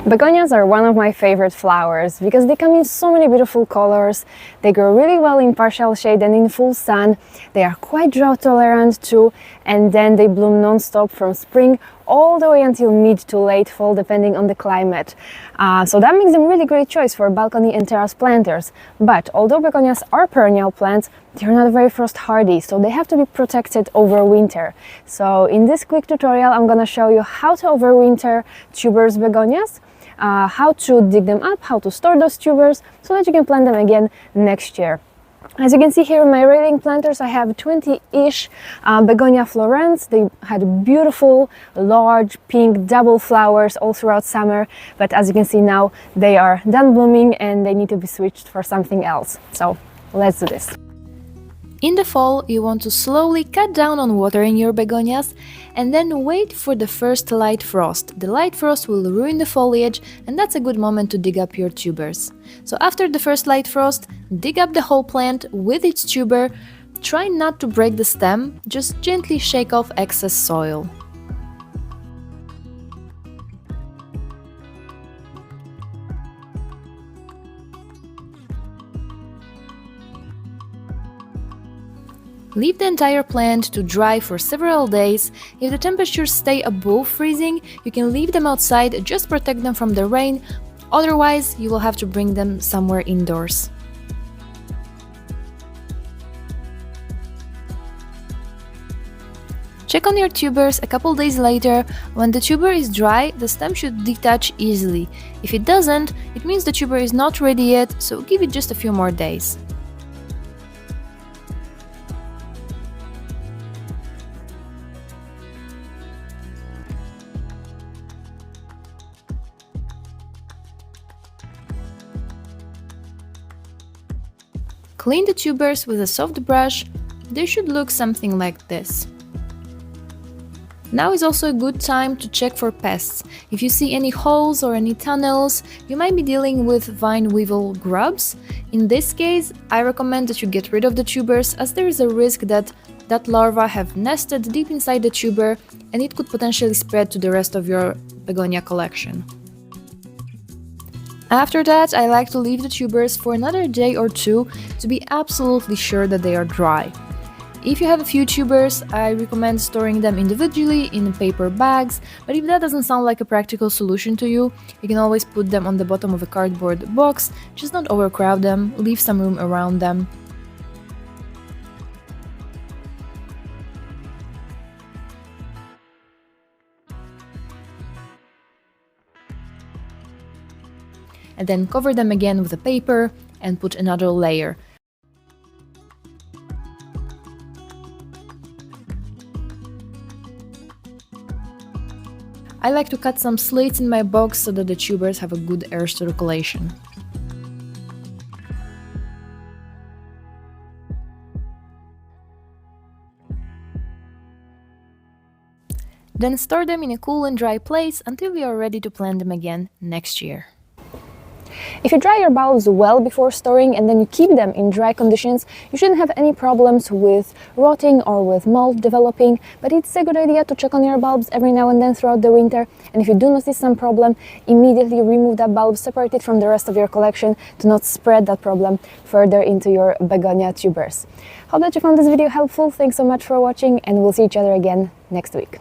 Begonias are one of my favorite flowers because they come in so many beautiful colors. They grow really well in partial shade and in full sun. They are quite drought tolerant too, and then they bloom non-stop from spring all the way until mid to late fall depending on the climate. So that makes them really great choice for balcony and terrace planters. But although begonias are perennial plants, they're not very frost hardy, so they have to be protected over winter. So in this quick tutorial I'm gonna show you how to overwinter tuberous begonias, how to dig them up, how to store those tubers so that you can plant them again next year. As you can see here in my railing planters, I have 20-ish Begonia florens. They had beautiful, large, pink, double flowers all throughout summer. But as you can see now, they are done blooming and they need to be switched for something else. So let's do this. In the fall, you want to slowly cut down on watering your begonias and then wait for the first light frost. The light frost will ruin the foliage, and that's a good moment to dig up your tubers. So after the first light frost, dig up the whole plant with its tuber. Try not to break the stem, just gently shake off excess soil. Leave the entire plant to dry for several days. If the temperatures stay above freezing, you can leave them outside, just protect them from the rain. Otherwise, you will have to bring them somewhere indoors. Check on your tubers a couple days later. When the tuber is dry, the stem should detach easily. If it doesn't, it means the tuber is not ready yet, so give it just a few more days. Clean the tubers with a soft brush. They should look something like this. Now is also a good time to check for pests. If you see any holes or any tunnels, you might be dealing with vine weevil grubs. In this case, I recommend that you get rid of the tubers, as there is a risk that larva have nested deep inside the tuber and it could potentially spread to the rest of your begonia collection. After that, I like to leave the tubers for another day or two to be absolutely sure that they are dry. If you have a few tubers, I recommend storing them individually in paper bags, but if that doesn't sound like a practical solution to you, you can always put them on the bottom of a cardboard box. Just don't overcrowd them, leave some room around them. And then cover them again with a paper and put another layer. I like to cut some slits in my box so that the tubers have a good air circulation. Then store them in a cool and dry place until we are ready to plant them again next year. If you dry your bulbs well before storing and then you keep them in dry conditions, you shouldn't have any problems with rotting or with mold developing, but it's a good idea to check on your bulbs every now and then throughout the winter, and if you do notice some problem, immediately remove that bulb, separate it from the rest of your collection to not spread that problem further into your begonia tubers. Hope that you found this video helpful. Thanks so much for watching, and we'll see each other again next week.